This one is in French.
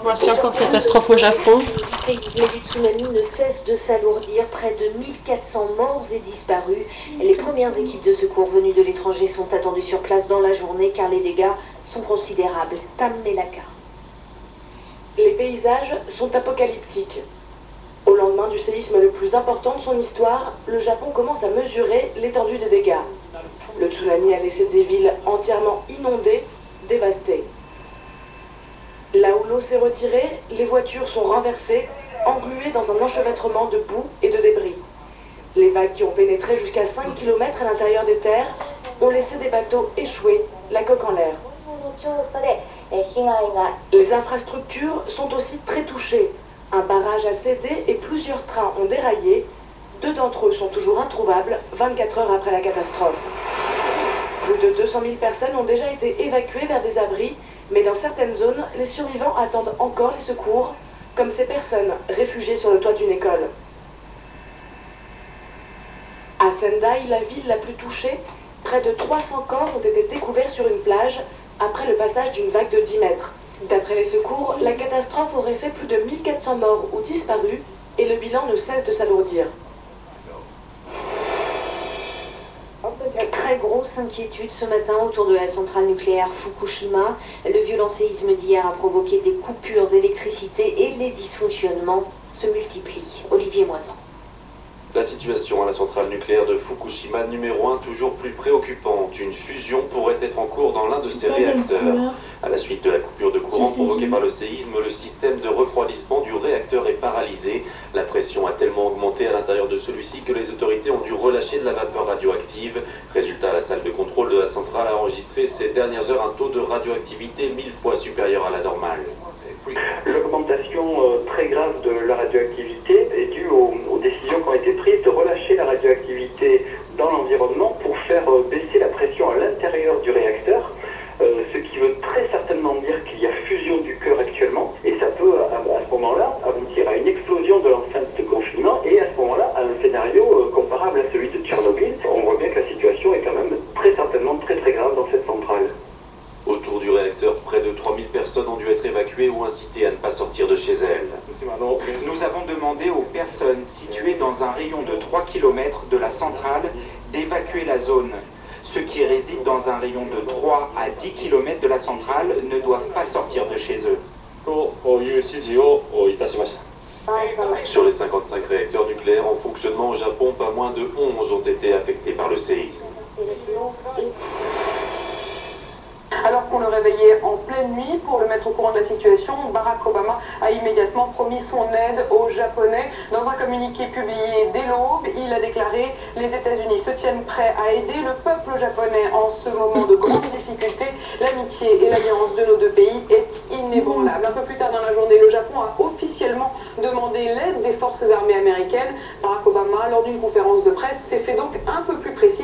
Voici encore catastrophe au Japon. Les tsunamis ne cessent de s'alourdir, près de 1400 morts et disparus. Les premières équipes de secours venues de l'étranger sont attendues sur place dans la journée car les dégâts sont considérables. Tam Melaka. Les paysages sont apocalyptiques. Au lendemain du séisme le plus important de son histoire, le Japon commence à mesurer l'étendue des dégâts. Le tsunami a laissé des villes entièrement inondées, dévastées. Là où l'eau s'est retirée, les voitures sont renversées, engluées dans un enchevêtrement de boue et de débris. Les vagues qui ont pénétré jusqu'à 5 km à l'intérieur des terres ont laissé des bateaux échouer, la coque en l'air. Les infrastructures sont aussi très touchées. Un barrage a cédé et plusieurs trains ont déraillé. 2 d'entre eux sont toujours introuvables 24 heures après la catastrophe. Plus de 200 000 personnes ont déjà été évacuées vers des abris, mais dans certaines zones, les survivants attendent encore les secours, comme ces personnes réfugiées sur le toit d'une école. À Sendai, la ville la plus touchée, près de 300 corps ont été découverts sur une plage après le passage d'une vague de 10 mètres. D'après les secours, la catastrophe aurait fait plus de 1400 morts ou disparus et le bilan ne cesse de s'alourdir. Très grosse inquiétude ce matin autour de la centrale nucléaire Fukushima. Le violent séisme d'hier a provoqué des coupures d'électricité et les dysfonctionnements se multiplient. Olivier Moisan. La situation à la centrale nucléaire de Fukushima numéro 1 toujours plus préoccupante. Une fusion pourrait être en cours dans l'un de ses réacteurs. À la suite de la coupure de courant provoquée par le séisme, le système de refroidissement du réacteur est paralysé. La pression a tellement augmenté à l'intérieur de celui-ci que les autorités ont dû relâcher de la vapeur radioactive. Résultat, la salle de contrôle de la centrale a enregistré ces dernières heures un taux de radioactivité 1000 fois supérieur à la normale. L'augmentation très grave de la radioactivité est due aux décisions qui ont été prises de relâcher la radioactivité dans l'environnement pour faire baisser la pression à l'intérieur du réacteur, ce qui veut très certainement dire qu'il y a fusion du cœur actuellement, et ça peut à ce moment-là aboutir à une explosion de l'enceinte de confinement et à ce moment-là à un scénario comparable à celui de Tchernobyl. On voit bien que la situation est quand même très certainement très grave dans cette centrale. Autour du réacteur, près de 3000 personnes ont dû être évacuées ou incitées à ne pas sortir de chez elles. Nous avons demandé aux personnes situées dans un rayon de 3 km de la centrale d'évacuer la zone. Ceux qui résident dans un rayon de 3 à 10 km de la centrale ne doivent pas sortir de chez eux. Sur les 55 réacteurs nucléaires en fonctionnement au Japon, pas moins de 11 ont été affectés par le séisme. Alors qu'on le réveillait en pleine nuit pour le mettre au courant de la situation, Barack Obama a immédiatement promis son aide aux Japonais. Dans un communiqué publié dès l'aube, il a déclaré « Les États-Unis se tiennent prêts à aider le peuple japonais en ce moment de grande difficulté. L'amitié et l'alliance de nos deux pays est inébranlable. » Un peu plus tard dans la journée, le Japon a officiellement demandé l'aide des forces armées américaines. Barack Obama, lors d'une conférence de presse, s'est fait donc un peu plus précis.